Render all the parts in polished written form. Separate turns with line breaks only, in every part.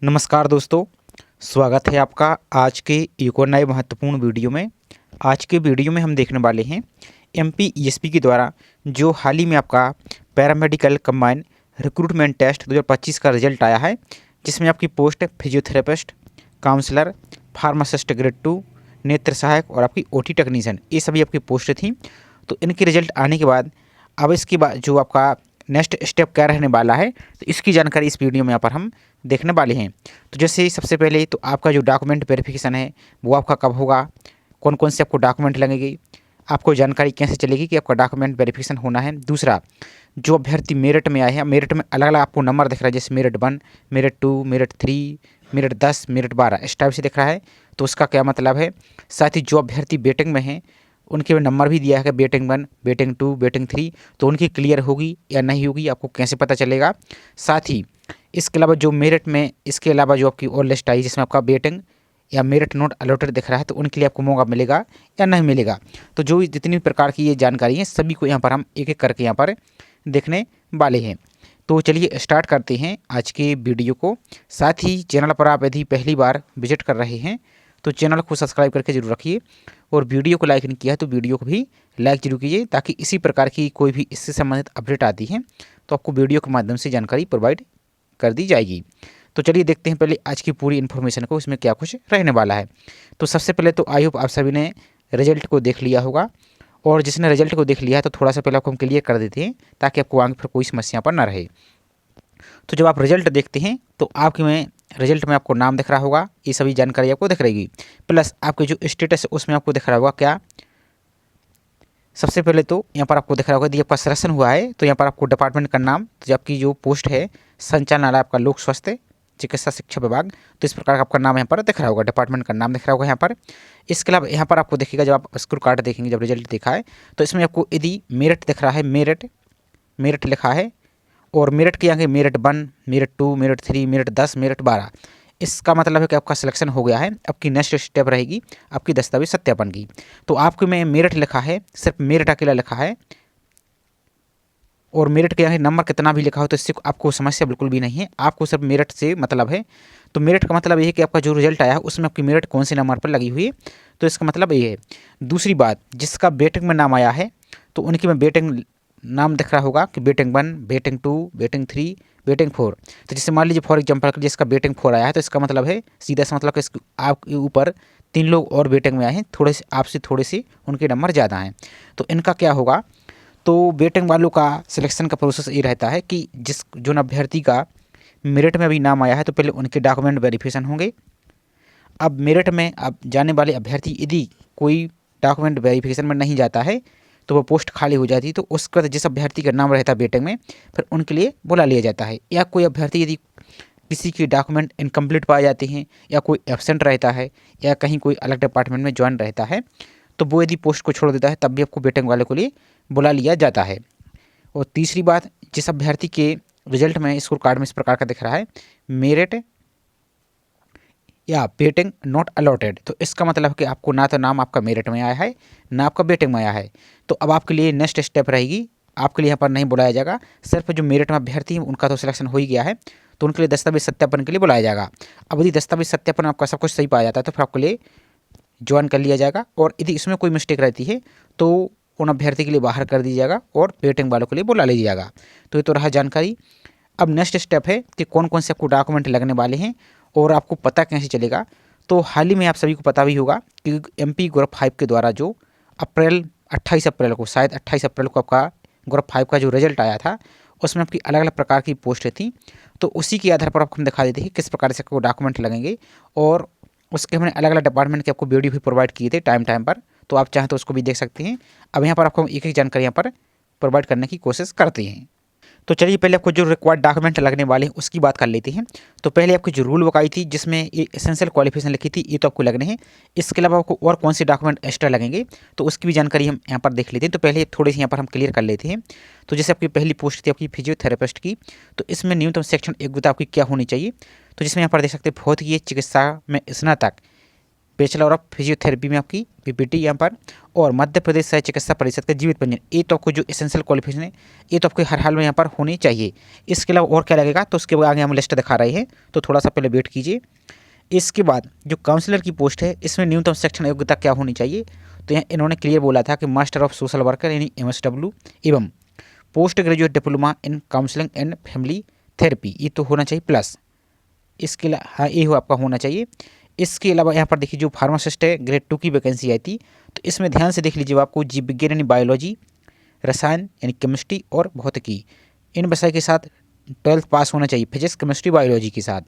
नमस्कार दोस्तों, स्वागत है आपका आज के एक और नए महत्वपूर्ण वीडियो में। आज के वीडियो में हम देखने वाले हैं एमपी ईएसपी के द्वारा जो हाल ही में आपका पैरामेडिकल कंबाइंड रिक्रूटमेंट टेस्ट 2025 का रिजल्ट आया है, जिसमें आपकी post physiotherapist, counsellor, pharmacist grade 2, नेत्र सहायक और आपकी ओटी टेक्नीशियन, ये सभी आपकी पोस्ट थी। तो इनके रिजल्ट आने के बाद अब इसके बाद जो आपका नेक्स्ट स्टेप क्या रहने वाला है, तो इसकी जानकारी इस वीडियो में यहाँ पर हम देखने वाले हैं। तो जैसे सबसे पहले तो आपका जो डॉक्यूमेंट वेरिफिकेशन है वो आपका कब होगा, कौन कौन से आपको डॉक्यूमेंट लगेंगे, आपको जानकारी कैसे चलेगी कि आपका डॉक्यूमेंट वेरिफिकेशन होना है। दूसरा, जो अभ्यर्थी मेरिट में आए हैं, मेरिट में अलग अलग आपको नंबर दिख रहा है, जैसे merit 1, merit 2, merit 3, merit 10, merit 12 इस टाइप से दिख रहा है। तो उसका क्या मतलब है। साथ ही जो अभ्यर्थी वेटिंग में हैं उनके नंबर भी दिया है कि वेटिंग 1, वेटिंग 2, वेटिंग 3, तो उनकी क्लियर होगी या नहीं होगी आपको कैसे पता चलेगा। साथ ही इसके अलावा जो मेरिट में इसके अलावा जो आपकी और लिस्ट आई जिसमें आपका वेटिंग या मेरिट नोट अलॉटेड दिख रहा है, तो उनके लिए आपको मौका मिलेगा या नहीं मिलेगा। तो जो जितनी प्रकार की ये जानकारी है सभी को यहाँ पर हम एक एक करके यहाँ पर देखने वाले हैं। तो चलिए स्टार्ट करते हैं आज के वीडियो को। साथ ही चैनल पर आप यदि पहली बार विजिट कर रहे हैं तो चैनल को सब्सक्राइब करके जरूर रखिए, और वीडियो को लाइक नहीं किया है तो वीडियो को भी लाइक जरूर कीजिए, ताकि इसी प्रकार की कोई भी इससे संबंधित अपडेट आती है तो आपको वीडियो के माध्यम से जानकारी प्रोवाइड कर दी जाएगी। तो चलिए देखते हैं पहले आज की पूरी इन्फॉर्मेशन को, इसमें क्या कुछ रहने वाला है। तो सबसे पहले तो आई होप आप सभी ने रिजल्ट को देख लिया होगा, और जिसने रिजल्ट को देख लिया है तो थोड़ा सा पहले आपको हम क्लियर कर देते हैं ताकि आपको आगे फिर कोई समस्या पर ना रहे। तो जब आप रिजल्ट देखते हैं तो आपके में रिजल्ट में आपको नाम दिख रहा होगा, ये सभी जानकारी आपको दिख रहेगी, प्लस आपके जो स्टेटस है उसमें आपको दिख रहा होगा क्या। सबसे पहले तो यहाँ पर आपको दिख रहा होगा यदि आपका सिलेक्शन हुआ है तो यहाँ पर आपको डिपार्टमेंट का नाम, तो आपकी जो पोस्ट है संचालनालय आपका लोक स्वास्थ्य चिकित्सा शिक्षा विभाग, तो इस प्रकार का आपका नाम यहाँ पर दिख रहा होगा, डिपार्टमेंट का नाम दिख रहा होगा यहाँ पर। इसके अलावा यहाँ पर आपको देखिएगा जब आप स्कोर कार्ड देखेंगे, जब रिजल्ट देखा है तो इसमें आपको यदि मेरिट दिख रहा है, मेरिट लिखा है, और मेरिट के आगे merit 1, merit 2, merit 3, merit 10, merit 12, इसका मतलब है कि आपका सिलेक्शन हो गया है। आपकी नेक्स्ट स्टेप रहेगी आपकी दस्तावेज सत्यापन की। तो आपके में मेरिट लिखा है, सिर्फ मेरिट अकेला लिखा है, और मेरिट के आगे नंबर कितना भी लिखा हो तो इससे आपको समस्या बिल्कुल भी नहीं है, आपको सिर्फ मेरिट से मतलब है। तो मेरिट का मतलब ये है कि आपका जो रिजल्ट आया है उसमें आपकी मेरिट कौन से नंबर पर लगी हुई है, तो इसका मतलब ये है। दूसरी बात, जिसका वेटिंग में नाम आया है तो उनकी में वेटिंग नाम दिख रहा होगा कि वेटिंग 1, वेटिंग 2, वेटिंग 3, वेटिंग 4। तो जैसे मान लीजिए फॉर एग्जांपल जिसका वेटिंग 4 आया है तो इसका मतलब है सीधा सा मतलब कि आपके ऊपर 3 लोग और वेटिंग में आए हैं, थोड़े से आपसे थोड़े से उनके नंबर ज़्यादा हैं। तो इनका क्या होगा, तो वेटिंग वालों का सिलेक्शन का प्रोसेस ये रहता है कि जो अभ्यर्थी का मेरिट में अभी नाम आया है तो पहले उनके डॉक्यूमेंट वेरिफिकेशन होंगे। अब मेरिट में अब जाने वाले अभ्यर्थी यदि कोई डॉक्यूमेंट वेरिफिकेशन में नहीं जाता है तो वो पोस्ट खाली हो जाती है, तो उसका जिस अभ्यर्थी का नाम रहता है वेटिंग में फिर उनके लिए बुला लिया जाता है। या कोई अभ्यर्थी यदि किसी के डॉक्यूमेंट इनकम्प्लीट पाए जाते हैं या कोई एब्सेंट रहता है या कहीं कोई अलग डिपार्टमेंट में ज्वाइन रहता है तो वो यदि पोस्ट को छोड़ देता है तब भी आपको वेटिंग वाले को लिए बुला लिया जाता है। और तीसरी बात, जिस अभ्यर्थी के रिजल्ट में स्कोर कार्ड में इस प्रकार का दिख रहा है मेरिट या वेटिंग नॉट अलॉटेड, तो इसका मतलब कि आपको ना तो नाम आपका मेरिट में आया है ना आपका वेटिंग में आया है, तो अब आपके लिए नेक्स्ट स्टेप रहेगी, आपके लिए यहाँ पर नहीं बुलाया जाएगा। सिर्फ जो मेरिट में अभ्यर्थी हैं उनका तो सिलेक्शन हो ही गया है, तो उनके लिए दस्तावेज सत्यापन के लिए बुलाया जाएगा। अब यदि दस्तावेज सत्यापन आपका सब कुछ सही पाया जाता है तो फिर आपके लिए ज्वाइन कर लिया जाएगा, और यदि इसमें कोई मिस्टेक रहती है तो उन अभ्यर्थी के लिए बाहर कर दिया जाएगा और वेटिंग वालों के लिए बुला लिया जाएगा। तो ये तो रहा जानकारी। अब नेक्स्ट स्टेप है कि कौन कौन से आपको डॉक्यूमेंट लगने वाले हैं और आपको पता कैसे चलेगा। तो हाल ही में आप सभी को पता भी होगा कि एमपी ग्रुप 5 के द्वारा जो 28 अप्रैल को, शायद 28 अप्रैल को आपका ग्रुप 5 का जो रिजल्ट आया था उसमें आपकी अलग अलग प्रकार की पोस्टें थी। तो उसी के आधार पर आपको हम दिखा देते हैं किस प्रकार से आपको डॉक्यूमेंट लगेंगे, और उसके हमने अलग अलग डिपार्टमेंट के आपको वीडियो भी प्रोवाइड किए थे टाइम टाइम पर, तो आप चाहें तो उसको भी देख सकते हैं। अब यहाँ पर आपको हम एक एक जानकारी यहाँ पर प्रोवाइड करने की कोशिश करते हैं। तो चलिए पहले आपको जो रिक्वायर्ड डॉक्यूमेंट लगने वाले हैं उसकी बात कर लेते हैं। तो पहले आपकी जो रूल बुक आई थी जिसमें ये एसेंशियल क्वालिफिकेशन लिखी थी, ये तो आपको लगने हैं। इसके अलावा आपको और कौन से डॉक्यूमेंट एक्स्ट्रा लगेंगे तो उसकी भी जानकारी हम यहाँ पर देख लेते हैं। तो पहले थोड़ी सी यहाँ पर हम क्लियर कर लेते हैं। तो जैसे आपकी पहली पोस्ट थी आपकी फिजियोथेरेपिस्ट की, तो इसमें न्यूनतम सेक्शन योग्यता आपकी क्या होनी चाहिए, तो जिसमें यहाँ पर देख सकते हैं भौतिकीय चिकित्सा में स्नातक बैचलर ऑफ फिजियोथेरेपी में आपकी पीपीटी यहाँ पर, और मध्य प्रदेश शल्य चिकित्सा परिषद का जीवित पंजीयन। ये तो आपको जो एसेंशियल क्वालिफिकेशन है ये तो आपके हर हाल में यहाँ पर होनी चाहिए। इसके अलावा और क्या लगेगा तो उसके आगे हम लिस्ट दिखा रहे हैं, तो थोड़ा सा पहले वेट कीजिए। इसके बाद जो काउंसलर की पोस्ट है इसमें न्यूनतम शिक्षण योग्यता क्या होनी चाहिए, तो यहाँ इन्होंने क्लियर बोला था कि मास्टर ऑफ सोशल वर्कर यानी MSW एवं post graduate diploma in counselling and family therapy, ये तो होना चाहिए प्लस। इसके अलावा हाँ ये आपका होना चाहिए। इसके अलावा यहाँ पर देखिए जो फार्मासिस्ट है ग्रेड 2 की वैकेंसी आई थी, तो इसमें ध्यान से देख लीजिए आपको जीव विज्ञान यानी बायोलॉजी, रसायन यानी केमिस्ट्री और भौतिकी, इन विषय के साथ 12th पास होना चाहिए, फिजिक्स केमिस्ट्री बायोलॉजी के साथ,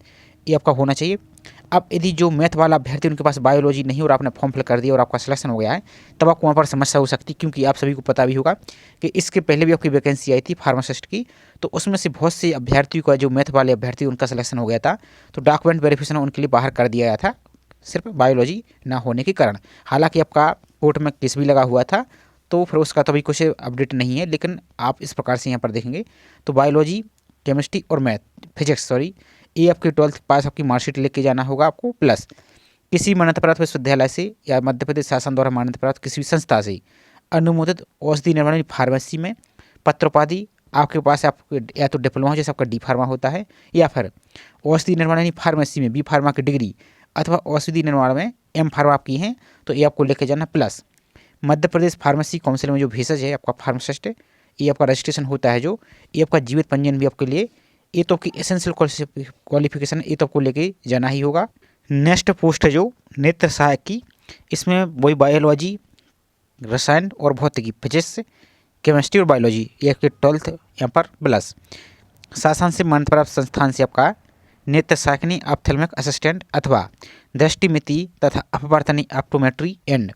ये आपका होना चाहिए। अब यदि जो मैथ वाला अभ्यर्थी उनके पास बायोलॉजी नहीं और आपने फॉर्म फिल कर दिया और आपका सिलेक्शन हो गया है, तब आपको वहाँ पर समस्या हो सकती है, क्योंकि आप सभी को पता भी होगा कि इसके पहले भी आपकी वैकेंसी आई थी फार्मासिस्ट की, तो उसमें से बहुत से अभ्यर्थियों का जो मैथ वाले अभ्यर्थी उनका सिलेक्शन हो गया था, तो डॉक्यूमेंट वेरिफिकेशन उनके लिए बाहर कर दिया गया था सिर्फ बायोलॉजी ना होने के कारण। हालांकि आपका कोर्ट में केस भी लगा हुआ था, तो फिर उसका तो अभी कुछ अपडेट नहीं है, लेकिन आप इस प्रकार से यहाँ पर देखेंगे तो बायोलॉजी, केमिस्ट्री और फिजिक्स ये आपकी 12th पास आपकी मार्कशीट लेके जाना होगा आपको, प्लस किसी मान्यता प्राप्त विश्वविद्यालय से या मध्य प्रदेश शासन द्वारा मान्यता प्राप्त किसी भी संस्था से अनुमोदित औषधि निर्माण फार्मेसी में पत्रोपाधि आपके पास या तो डिप्लोमा जैसे आपका डी फार्मा होता है, या फिर औषधि निर्माण यानी फार्मेसी में बी फार्मा की डिग्री अथवा औषधि निर्माण में एम फार्मा आपकी हैं, तो ये आपको लेके जाना, plus Madhya Pradesh pharmacy council में जो भेषज है आपका फार्मासिस्ट है, ये आपका रजिस्ट्रेशन होता है, जो ये आपका जीवित पंजीयन भी आपके लिए, ये तो आपकी एसेंशियल क्वालिफिकेशन ये तो आपको लेके जाना ही होगा। नेक्स्ट पोस्ट है जो नेत्र सहायक की, इसमें वही बायोलॉजी, रसायन और भौतिकी, फिजिक्स, केमिस्ट्री और बायोलॉजी, ये आपके 12th यहाँ पर प्लस। शासन से मान्यता प्राप्त संस्थान से आपका नेत्र सहायकनी ऑप्थेल्मिक असिस्टेंट अथवा दृष्टिमिति तथा अपवर्तनी ऑप्टोमेट्री एंड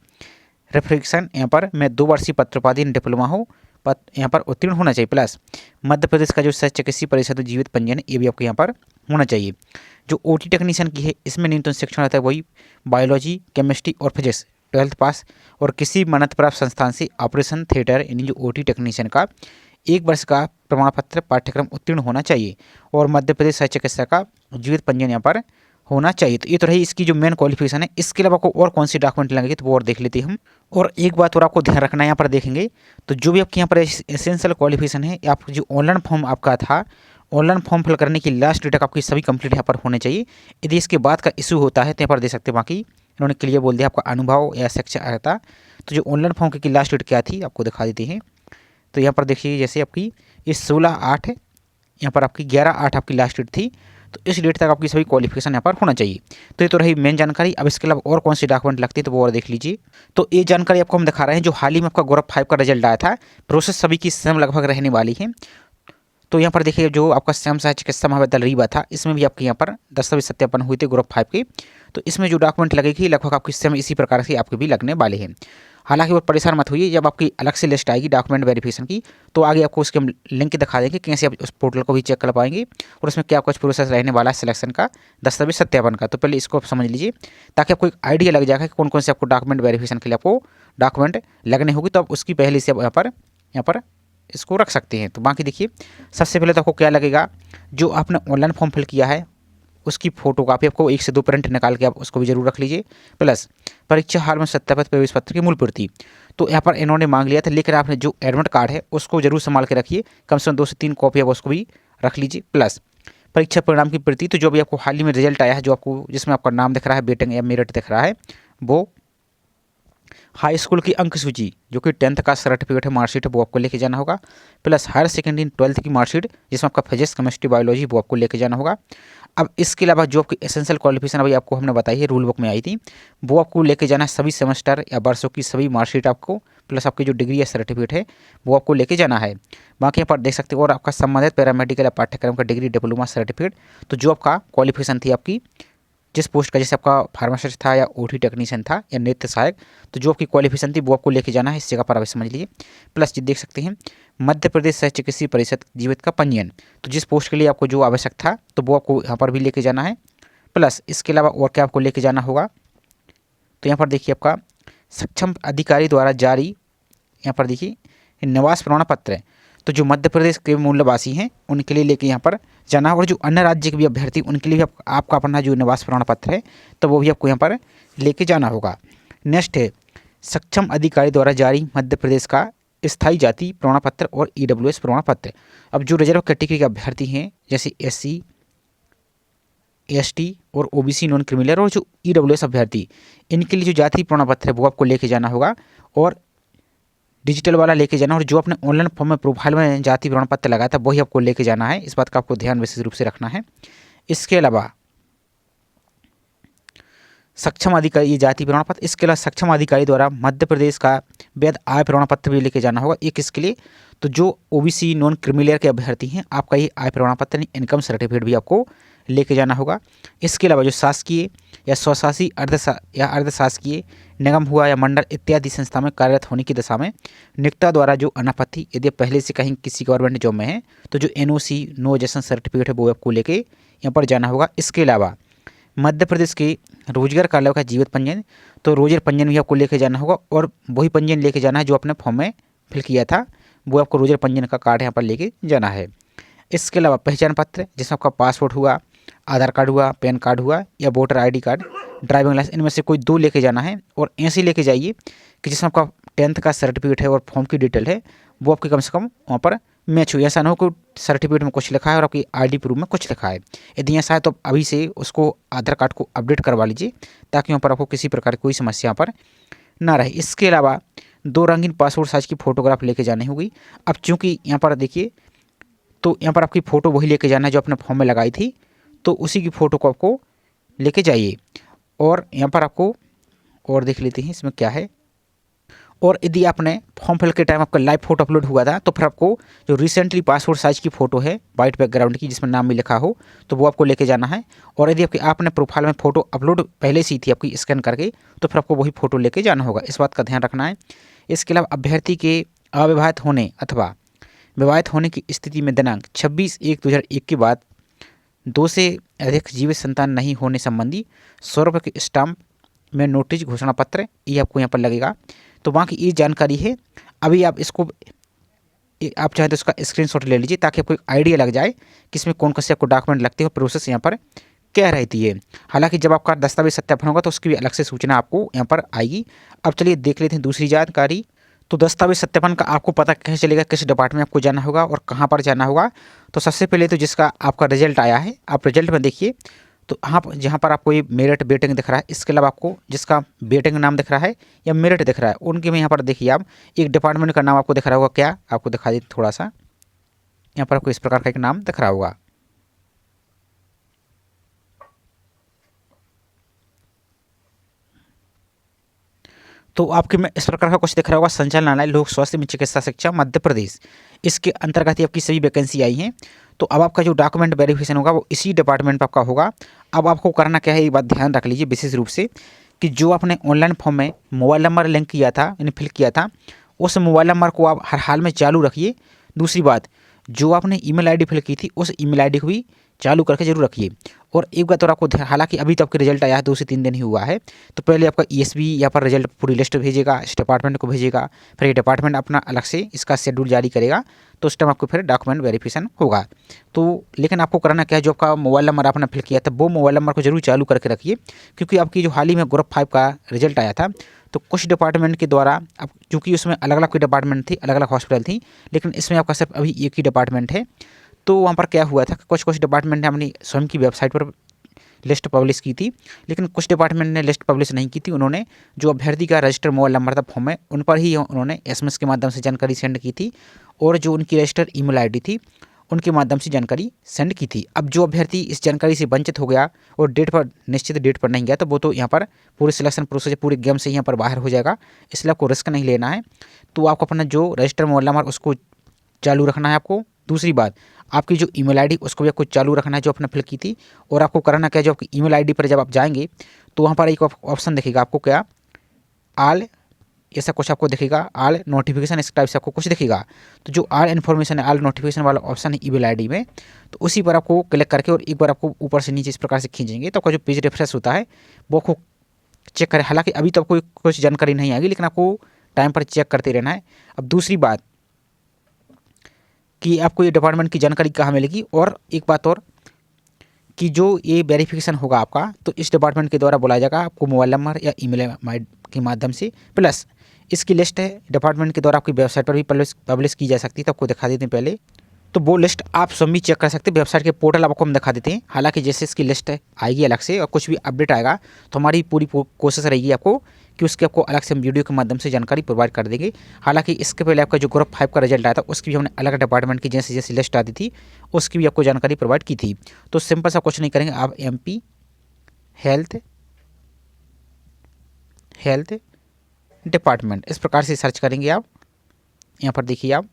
रेफ्रिक्शन यहाँ पर मैं 2 वर्षीय पत्रोपाधि डिप्लोमा हो यहाँ पर उत्तीर्ण होना चाहिए, प्लस मध्य प्रदेश का जो शल्य चिकित्सा परिषद जीवित पंजीयन ये भी आपको यहाँ पर होना चाहिए। जो OT टेक्नीशियन की है इसमें न्यूनतम शिक्षण रहता है वही बायोलॉजी, केमिस्ट्री और फिजिक्स 12th पास, और किसी मान्यता प्राप्त संस्थान से ऑपरेशन थिएटर यानी जो OT टेक्नीशियन का 1 वर्ष का प्रमाण पत्र पाठ्यक्रम उत्तीर्ण होना चाहिए, और मध्य प्रदेश शल्य चिकित्सा का जीवित पंजीयन यहाँ पर होना चाहिए। तो ये तो रही इसकी जो मेन क्वालिफिकेशन है। इसके अलावा आपको और कौन सी डॉक्यूमेंट लगेंगे तो वो और देख लेते हैं हम। और एक बात और आपको ध्यान रखना है, यहाँ पर देखेंगे तो जो भी आपके यहाँ पर एसेंशियल क्वालिफिकेशन है, आप जो ऑनलाइन फॉर्म आपका था, ऑनलाइन फॉर्म फिल करने की लास्ट डेट आपकी सभी कंप्लीट यहाँ पर होने चाहिए। यदि इसके बाद का इशू होता है तो यहाँ पर देख सकते हैं, बाकी इन्होंने क्लियर बोल दिया आपका अनुभव या शिक्षा आया था। तो जो ऑनलाइन फॉर्म की लास्ट डेट क्या थी आपको दिखा देते हैं। तो यहाँ पर देखिए जैसे आपकी ये 16/8 है, यहाँ पर आपकी 11/8 आपकी लास्ट डेट थी, तो इस डेट तक आपकी सभी क्वालिफिकेशन यहाँ पर होना चाहिए। तो ये तो रही मेन जानकारी। अब इसके अलावा और कौन सी डॉक्यूमेंट लगती है तो वो और देख लीजिए। तो ये जानकारी आपको हम दिखा रहे हैं जो हाल ही में आपका ग्रुप 5 का रिजल्ट आया था, प्रोसेस सभी की सेम लगभग रहने वाली है। तो यहाँ पर देखिए जो आपका श्याम सहाय चिकित्सा महाविद्यालय रीवा था, इसमें भी आपके यहाँ पर दस्तावेज सत्यापन हुए थे ग्रुप 5 के, तो इसमें जो डॉक्यूमेंट लगेगी लगभग आपकी सेम इसी प्रकार से आपके भी लगने वाले हैं। हालांकि वो परेशान मत हुई, जब आपकी अलग से लिस्ट आएगी डॉक्यूमेंट वेरिफिकेशन की तो आगे आपको उसके लिंक दिखा देंगे कि कैसे आप उस पोर्टल को भी चेक कर पाएंगे और उसमें क्या कुछ प्रोसेस रहने वाला है सिलेक्शन का, दस्तावेज सत्यापन का। तो पहले इसको आप समझ लीजिए ताकि आपको एक आइडिया लग जाएगा कि कौन कौन से आपको डॉक्यूमेंट वेरिफिकेशन के लिए आपको डॉक्यूमेंट लगने होगी, तो आप उसकी पहले से यहाँ पर इसको रख सकते हैं। तो बाकी देखिए सबसे पहले तो आपको क्या लगेगा, जो आपने ऑनलाइन फॉर्म फिल किया है उसकी फोटोकॉपी आपको 1 से 2 प्रिंट निकाल के आप उसको भी जरूर रख लीजिए, प्लस परीक्षा हाल में सत्यापित प्रवेश पत्र की मूल प्रति। तो यहाँ पर इन्होंने मांग लिया था, लेकिन आपने जो एडमिट कार्ड है उसको जरूर संभाल के रखिए, कम से कम 2 से 3 कॉपी आप उसको भी रख लीजिए, प्लस परीक्षा परिणाम की प्रति। तो जो भी आपको हाल ही में रिजल्ट आया है, जो आपको जिसमें आपका नाम दिख रहा है, वेटिंग या मेरिट दिख रहा है, वो हाई स्कूल की अंक सूची जो कि 10th का सर्टिफिकेट है, मार्कशीट है, वो आपको लेके जाना होगा, प्लस हायर सेकेंडरी 12th की मार्कशीट जिसमें आपका फिजिक्स केमिस्ट्री बायोलॉजी वो आपको लेके जाना होगा। अब इसके अलावा जो आपकी एसेंशियल क्वालिफिकेशन अभी आपको हमने बताई है, रूल बुक में आई थी, वो आपको लेके जाना है, सभी सेमेस्टर या वर्षों की सभी मार्कशीट आपको, प्लस आपकी जो डिग्री या सर्टिफिकेट है वो आपको लेके जाना है। बाकी यहाँ पर देख सकते हो, और आपका संबंधित पैरामेडिकल या पाठ्यक्रम का डिग्री डिप्लोमा सर्टिफिकेट, तो जो आपका क्वालिफिकेशन थी आपकी जिस पोस्ट का, जैसे आपका फार्मासिस्ट था या OT टेक्नीशियन था या नेत्र सहायक, तो जो आपकी क्वालिफिकेशन थी वो आपको लेके जाना है, इस जगह पर आप समझ लीजिए। प्लस देख सकते हैं मध्य प्रदेश शल्य चिकित्सा परिषद जीवित का पंजीयन, तो जिस पोस्ट के लिए आपको जो आवश्यक था तो वो आपको यहाँ पर भी लेके जाना है, प्लस इसके अलावा और क्या आपको लेके जाना होगा, तो यहाँ पर देखिए आपका सक्षम अधिकारी द्वारा जारी, यहाँ पर देखिए निवास प्रमाण पत्र है, तो जो मध्य प्रदेश के मूलवासी हैं उनके लिए लेके यहाँ पर जाना है, और जो अन्य राज्य के भी अभ्यर्थी उनके लिए भी आपका अपना जो निवास प्रमाण पत्र है तो वो भी आपको यहाँ पर लेके जाना होगा। नेक्स्ट है सक्षम अधिकारी द्वारा जारी मध्य प्रदेश का स्थायी जाति प्रमाण पत्र और EWS प्रमाण पत्र। अब जो रिजर्व कैटेगरी के अभ्यर्थी हैं जैसे SC ST और OBC नॉन क्रिमिनल और जो EWS अभ्यर्थी, इनके लिए जो जाति प्रमाण पत्र है वो आपको लेके जाना होगा और डिजिटल वाला लेके जाना, और जो अपने ऑनलाइन फॉर्म में प्रोफाइल में जाति प्रमाण पत्र लगाया था वही आपको लेके जाना है। इस बात का आपको ध्यान विशेष रूप से रखना है। इसके अलावा सक्षम अधिकारी, ये जाति प्रमाण पत्र, इसके अलावा सक्षम अधिकारी द्वारा मध्य प्रदेश का वैध आय प्रमाण पत्र भी लेके जाना होगा एक इसके लिए। तो जो OBC नॉन क्रिमिनल के अभ्यर्थी हैं आपका ये आय प्रमाण पत्र यानी इनकम सर्टिफिकेट भी आपको लेके जाना होगा। इसके अलावा जो शासकीय या स्वशासी अर्धशासकीय निगम हुआ या मंडल इत्यादि संस्था में कार्यरत होने की दशा में नियोक्ता द्वारा जो अनापत्ति, यदि पहले से कहीं किसी गवर्नमेंट जॉब में है तो जो NOC नो एजेशन सर्टिफिकेट है वो आपको लेके यहाँ पर जाना होगा। इसके अलावा मध्य प्रदेश के रोजगार कार्यालय का जीवित पंजीयन, तो रोजगार पंजीयन भी आपको लेके जाना होगा, और वही पंजीयन लेके जाना है जो आपने फॉर्म में फिल किया था, वो आपको रोजगार पंजीयन का कार्ड यहाँ पर लेके जाना है। इसके अलावा पहचान पत्र, जिसमें आपका पासपोर्ट हुआ, आधार कार्ड हुआ, पैन कार्ड हुआ या voter ID card, driving licence, इनमें से कोई 2 लेके जाना है। और ऐसे लेके जाइए कि जिसमें आपका 10th का सर्टिफिकेट है और फॉर्म की डिटेल है वो आपकी कम से कम वहाँ पर मैच हो। ऐसा ना हो कि सर्टिफिकेट में कुछ लिखा है और आपकी ID प्रूफ में कुछ लिखा है। यदि ऐसा है तो अभी से उसको आधार कार्ड को अपडेट करवा लीजिए ताकि वहाँ पर आपको किसी प्रकार की कोई समस्या यहाँ पर ना रहे। इसके अलावा 2 रंगीन पासपोर्ट साइज की फ़ोटोग्राफ लेके जानी होगी। अब चूँकि यहाँ पर देखिए, तो यहाँ पर आपकी फ़ोटो वही लेके जाना है जो आपने फॉर्म में लगाई थी, तो उसी की फ़ोटो को आपको लेके जाइए। और यहाँ पर आपको और देख लेते हैं इसमें क्या है। और यदि आपने फॉर्म फिल के टाइम आपका लाइव फोटो अपलोड हुआ था तो फिर आपको जो रिसेंटली पासपोर्ट साइज की फ़ोटो है वाइट बैकग्राउंड की जिसमें नाम भी लिखा हो तो वो आपको लेके जाना है। और यदि आपने प्रोफाइल में फ़ोटो अपलोड पहले से ही थी आपकी स्कैन करके तो फिर आपको वही फ़ोटो लेके जाना होगा। इस बात का ध्यान रखना है। इसके अलावा अभ्यर्थी के अविवाहित होने अथवा विवाहित होने की स्थिति में दिनांक 26/1/2001 के बाद 2 से अधिक जीवित संतान नहीं होने संबंधी 100 रुपये के स्टाम्प में नोटिस घोषणा पत्र ये आपको यहाँ पर लगेगा। तो वहाँ की ये जानकारी है। अभी आप इसको आप चाहें तो इसका स्क्रीनशॉट ले लीजिए ताकि आपको एक आइडिया लग जाए कि इसमें कौन कौन से आपको डॉक्यूमेंट लगते हैं और प्रोसेस यहाँ पर क्या रहती है। हालांकि जब आपका दस्तावेज सत्यापन होगा तो उसकी भी अलग से सूचना आपको यहाँ पर आएगी। अब चलिए देख लेते हैं दूसरी जानकारी। तो दस्तावेज सत्यापन का आपको पता कैसे चलेगा, किस डिपार्टमेंट में आपको जाना होगा और कहाँ पर जाना होगा। तो सबसे पहले तो जिसका आपका रिजल्ट आया है आप रिजल्ट में देखिए, तो जहाँ पर आपको ये मेरिट वेटिंग दिख रहा है, इसके अलावा आपको जिसका वेटिंग नाम दिख रहा है या मेरिट दिख रहा है उनके में यहाँ पर देखिए आप एक डिपार्टमेंट का नाम आपको दिख रहा होगा। क्या आपको दिखा दी थोड़ा सा, यहाँ पर आपको इस प्रकार का एक नाम दिख रहा होगा। तो आपके में इस प्रकार का कुछ दिख रहा होगा, संचालनालय लोक स्वास्थ्य एवं चिकित्सा शिक्षा मध्य प्रदेश, इसके अंतर्गत ही आपकी सभी वैकेंसी आई हैं। तो अब आपका जो डॉक्यूमेंट वेरिफिकेशन होगा वो इसी डिपार्टमेंट पर आपका होगा। अब आपको करना क्या है, एक बात ध्यान रख लीजिए विशेष रूप से कि जो आपने ऑनलाइन फॉर्म में मोबाइल नंबर लिंक किया था यानी फिल किया था उस मोबाइल नंबर को आप हर हाल में चालू रखिए। दूसरी बात, जो आपने ईमेल आईडी फिल की थी उस ईमेल आईडी को भी चालू करके जरूर रखिए। और एक बात और आपको हालांकि अभी तो आपके रिजल्ट आया है 2 से 3 दिन ही हुआ है, तो पहले आपका ESB यहाँ पर रिजल्ट पूरी लिस्ट भेजेगा, इस डिपार्टमेंट को भेजेगा, फिर ये डिपार्टमेंट अपना अलग से इसका शेड्यूल जारी करेगा, तो उस टाइम आपको फिर डॉक्यूमेंट वेरिफिकेशन होगा। तो लेकिन आपको करना क्या है, जो आपका मोबाइल नंबर आपने फिल किया था वो मोबाइल नंबर को जरूर चालू करके रखिए, क्योंकि आपकी जो हाल ही में ग्रुप 5 का रिजल्ट आया था तो कुछ डिपार्टमेंट के द्वारा, अब चूँकि उसमें अलग अलग कोई डिपार्टमेंट थी, अलग अलग हॉस्पिटल थी, लेकिन इसमें आपका सिर्फ अभी एक ही डिपार्टमेंट है। तो वहाँ पर क्या हुआ था कि कुछ डिपार्टमेंट ने अपनी स्वयं की वेबसाइट पर लिस्ट पब्लिश की थी, लेकिन कुछ डिपार्टमेंट ने लिस्ट पब्लिश नहीं की थी। उन्होंने जो अभ्यर्थी का रजिस्टर मोबाइल नंबर था फॉर्म में उन पर ही उन्होंने SMS के माध्यम से जानकारी सेंड की थी, और जो उनकी रजिस्टर ईमेल आईडी थी उनके माध्यम से जानकारी सेंड की थी। अब जो अभ्यर्थी इस जानकारी से वंचित हो गया और निश्चित डेट पर नहीं गया तो वो तो यहाँ पर पूरे सिलेक्शन प्रोसेस पूरे गेम से यहाँ पर बाहर हो जाएगा, इसलिए आपको रिस्क नहीं लेना है। तो आपको अपना जो रजिस्टर मोबाइल नंबर उसको चालू रखना है आपको। दूसरी बात, आपकी जो ईमेल आईडी उसको भी आपको चालू रखना है जो आपने फिल की थी। और आपको करना क्या है, जो आपकी ईमेल आईडी पर जब आप जाएंगे तो वहाँ पर एक ऑप्शन दिखेगा आपको, क्या ऑल ऐसा कुछ आपको दिखेगा, ऑल नोटिफिकेशन इस टाइप से आपको कुछ दिखेगा। तो जो ऑल इन्फॉर्मेशन है, ऑल नोटिफिकेशन वाला ऑप्शन है ईमेल आईडी में, तो उसी पर आपको क्लिक करके और एक बार आपको ऊपर से नीचे इस प्रकार से खींचेंगे तो आपका जो पेज रिफ्रेश होता है वो आपको चेक करें। हालांकि अभी तो आपको कुछ जानकारी नहीं आएगी, लेकिन आपको टाइम पर चेक करते रहना है। अब दूसरी बात, कि आपको ये डिपार्टमेंट की जानकारी कहाँ मिलेगी। और एक बात और कि जो ये वेरिफिकेशन होगा आपका, तो इस डिपार्टमेंट के द्वारा बुलाया जाएगा आपको मोबाइल नंबर या ईमेल के माध्यम से। प्लस इसकी लिस्ट है डिपार्टमेंट के द्वारा आपकी वेबसाइट पर भी पब्लिश की जा सकती है, तो आपको दिखा देते हैं पहले। तो वो लिस्ट आप सब भी चेक कर सकते हैं, वेबसाइट के पोर्टल आपको हम दिखा देते हैं। हालांकि जैसे इसकी लिस्ट आएगी अलग से और कुछ भी अपडेट आएगा तो हमारी पूरी कोशिश रहेगी आपको कि उसके आपको अलग से हम वीडियो के माध्यम से जानकारी प्रोवाइड कर देंगे। हालांकि इसके पहले आपका जो ग्रुप 5 का रिजल्ट आया था उसकी भी हमने अलग डिपार्टमेंट की जैसे जैसे लिस्ट आती थी उसकी भी आपको जानकारी प्रोवाइड की थी। तो सिंपल सा कुछ नहीं करेंगे, आप MP हेल्थ डिपार्टमेंट इस प्रकार से सर्च करेंगे। आप यहाँ पर देखिए आप,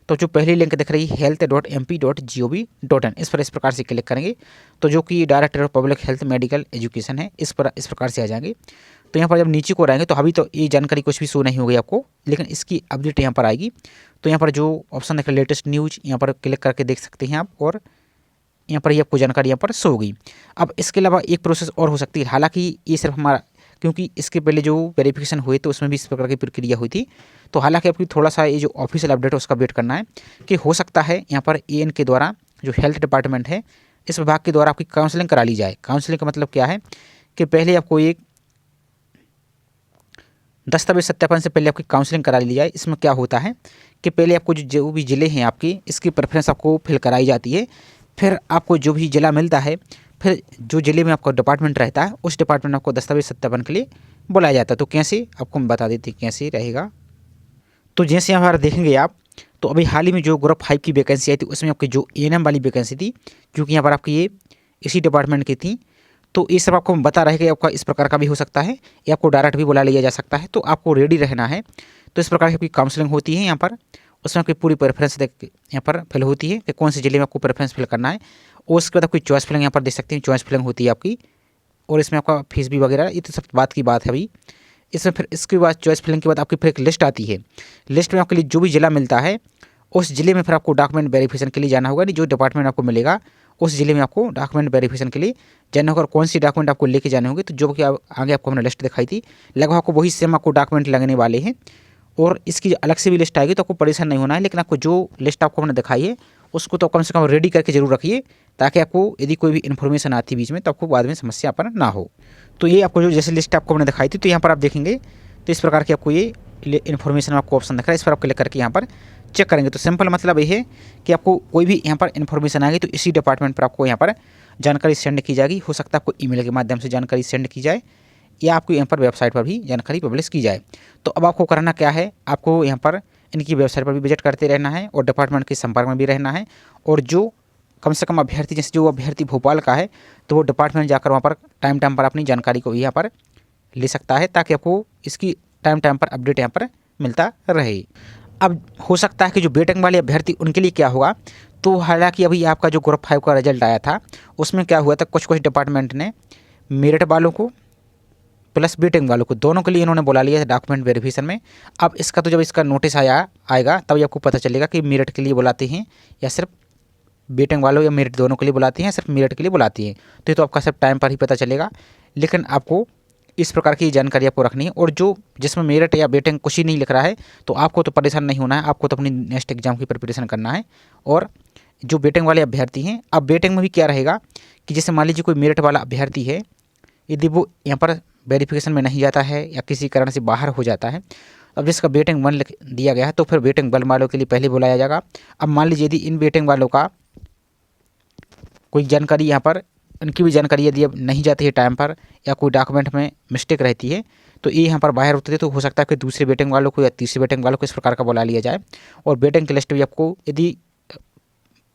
तो जो पहली लिंक दिख रही है health.mp.gov.in, इस पर इस प्रकार से क्लिक करेंगे तो जो कि director of public health medical education है, इस प्रकार से आ जाएंगे। तो यहाँ पर जब नीचे को रहेंगे तो अभी तो ये जानकारी कुछ भी शो नहीं होगी आपको, लेकिन इसकी अपडेट यहाँ पर आएगी। तो यहाँ पर जो ऑप्शन दिख रहा है लेटेस्ट न्यूज, यहाँ पर क्लिक करके देख सकते हैं आप, और यहाँ पर ही आपको जानकारी यहाँ पर शो होगी। अब इसके अलावा एक प्रोसेस और हो सकती है, हालांकि ये सिर्फ हमारा, क्योंकि इसके पहले जो वेरिफिकेशन हुए तो उसमें भी इस प्रकार की प्रक्रिया हुई थी। तो हालांकि आपकी थोड़ा सा ये जो ऑफिशियल अपडेट है उसका वेट करना है कि हो सकता है यहाँ पर AN के द्वारा जो हेल्थ डिपार्टमेंट है इस विभाग के द्वारा आपकी काउंसलिंग करा ली जाए। काउंसलिंग का मतलब क्या है कि पहले आपको एक दस्तावेज सत्यापन से पहले आपकी काउंसलिंग करा ली जाए। इसमें क्या होता है कि पहले आपको जो भी ज़िले हैं आपकी, इसकी प्रेफरेंस आपको फिल कराई जाती है। फिर आपको जो भी ज़िला मिलता है, फिर जो ज़िले में आपका डिपार्टमेंट रहता है उस डिपार्टमेंट में आपको दस्तावेज सत्यापन के लिए बुलाया जाता है। तो कैसे आपको हम बता देते हैं कैसे रहेगा। तो जैसे यहाँ पर देखेंगे आप, तो अभी हाल ही में जो ग्रुप 5 की वैकेंसी आई थी उसमें आपकी जो ANM वाली वैकेंसी थी, क्योंकि यहाँ पर आपकी ये इसी डिपार्टमेंट की थी, तो ये सब आपको बता रहे कि आपका इस प्रकार का भी हो सकता है या आपको डायरेक्ट भी बुला लिया जा सकता है। तो आपको रेडी रहना है। तो इस प्रकार की आपकी काउंसलिंग होती है यहाँ पर, उसमें आपकी पूरी प्रेफरेंस यहाँ पर फिल होती है कि कौन से ज़िले में आपको प्रेफरेंस फिल करना है। और उसके बाद आपकी चॉइस फिलिंग यहाँ पर देख सकते हैं, चॉइस फिलिंग होती है आपकी, और इसमें आपका फीस भी वगैरह, ये तो सब बात की बात है अभी। इसमें फिर इसके बाद चॉइस फिलिंग के बाद आपकी फिर एक लिस्ट आती है। लिस्ट में आपके लिए जो भी ज़िला मिलता है उस ज़िले में फिर आपको डॉक्यूमेंट वेरिफिकेशन के लिए जाना होगा। नहीं, जो डिपार्टमेंट आपको मिलेगा उस ज़िले में आपको डॉक्यूमेंट वेरिफिकेशन के लिए जाना होगा। और कौन सी डॉक्यूमेंट आपको लेके जाने होंगे, तो जो कि आगे आपको हमने लिस्ट दिखाई थी, लगभग आपको वही सेम आपको डॉक्यूमेंट लगने वाले हैं। और इसकी अलग से भी लिस्ट आएगी तो आपको परेशान नहीं होना है, लेकिन आपको जो लिस्ट आपको हमने दिखाई है उसको तो कम से कम रेडी करके जरूर रखिए, ताकि आपको यदि कोई भी इन्फॉर्मेशन आती है बीच में तो आपको बाद में समस्या पर ना हो। तो ये आपको जो जैसे लिस्ट आपको हमने दिखाई थी, तो यहाँ पर आप देखेंगे तो इस प्रकार की आपको ये इन्फॉर्मेशन आपको ऑप्शन दिख रहा है, इस पर आप क्लिक करके यहाँ पर चेक करेंगे। तो सिंपल मतलब ये है कि आपको कोई भी यहाँ पर इन्फॉर्मेशन आएगी तो इसी डिपार्टमेंट पर आपको यहाँ पर जानकारी सेंड की जाएगी। हो सकता है आपको ईमेल के माध्यम से जानकारी सेंड की जाए या आपको यहाँ पर वेबसाइट पर भी जानकारी पब्लिश की जाए। तो अब आपको करना क्या है, आपको यहाँ पर इनकी वेबसाइट पर भी विजिट करते रहना है और डिपार्टमेंट के संपर्क में भी रहना है। और जो कम से कम अभ्यर्थी, जैसे जो अभ्यर्थी भोपाल का है तो वो डिपार्टमेंट जाकर वहाँ पर टाइम पर अपनी जानकारी को यहाँ पर ले सकता है, ताकि आपको इसकी टाइम पर अपडेट यहाँ पर मिलता रहे। अब हो सकता है कि जो वेटिंग वाले अभ्यर्थी उनके लिए क्या होगा, तो हालांकि अभी आपका जो ग्रुप 5 का रिजल्ट आया था उसमें क्या हुआ था, कुछ डिपार्टमेंट ने मेरिट वालों को प्लस वेटिंग वालों को दोनों के लिए इन्होंने बुला लिया डॉक्यूमेंट वेरिफिकेशन में। अब इसका तो जब इसका नोटिस आएगा तभी आपको पता चलेगा कि मेरिट के लिए बुलाते हैं या सिर्फ वेटिंग वालों, या मेरिट दोनों के लिए बुलाती हैं, सिर्फ मेरिट के लिए बुलाती हैं। तो ये तो आपका सिर्फ टाइम पर ही पता चलेगा, लेकिन आपको इस प्रकार की जानकारी आपको रखनी है। और जो जिसमें मेरिट या वेटिंग कुछ ही नहीं लिख रहा है तो आपको तो परेशान नहीं होना है, आपको तो अपनी नेक्स्ट एग्जाम की प्रिपरेशन करना है। और जो वेटिंग वाले अभ्यर्थी हैं, अब वेटिंग में भी क्या रहेगा कि जैसे मान लीजिए कोई मेरिट वाला अभ्यर्थी है, यदि वो यहाँ पर वेरिफिकेशन में नहीं जाता है या किसी कारण से बाहर हो जाता है, अब जिसका वेटिंग 1 लिख दिया गया है तो फिर वेटिंग 1 वालों के लिए पहले बुलाया जाएगा। अब मान लीजिए यदि इन वेटिंग वालों का कोई जानकारी यहाँ पर, उनकी भी जानकारी यदि अब नहीं जाती है टाइम पर या कोई डॉक्यूमेंट में मिस्टेक रहती है तो ये यहाँ पर बाहर होते थे, तो हो सकता है कि दूसरे वेटिंग वालों को या तीसरे वेटिंग वालों को इस प्रकार का बुला लिया जाए। और वेटिंग की लिस्ट भी आपको, यदि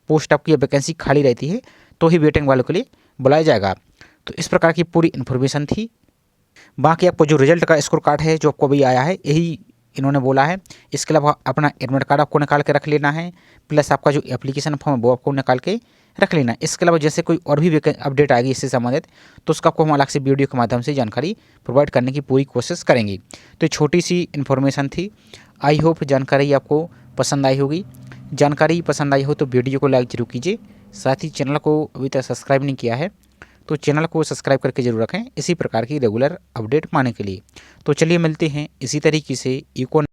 पोस्ट आपकी वैकेंसी खाली रहती है तो ही वेटिंग वालों के लिए बुलाया जाएगा। तो इस प्रकार की पूरी इन्फॉर्मेशन थी। बाकी आपको जो रिजल्ट का स्कोर कार्ड है जो आपको अभी आया है, यही इन्होंने बोला है। इसके अलावा अपना एडमिट कार्ड आपको निकाल के रख लेना है, प्लस आपका जो एप्लीकेशन फॉर्म है वो आपको निकाल के रख लेना है। इसके अलावा जैसे कोई और भी अपडेट आएगी इससे संबंधित तो उसका आपको हम अलग से वीडियो के माध्यम से जानकारी प्रोवाइड करने की पूरी कोशिश करेंगे। तो ये छोटी सी इन्फॉर्मेशन थी। आई होप जानकारी आपको पसंद आई होगी। जानकारी पसंद आई हो तो वीडियो को लाइक जरूर कीजिए। साथ ही चैनल को अभी तक सब्सक्राइब नहीं किया है तो चैनल को सब्सक्राइब करके जरूर रखें इसी प्रकार की रेगुलर अपडेट पाने के लिए। तो चलिए मिलते हैं इसी तरीके से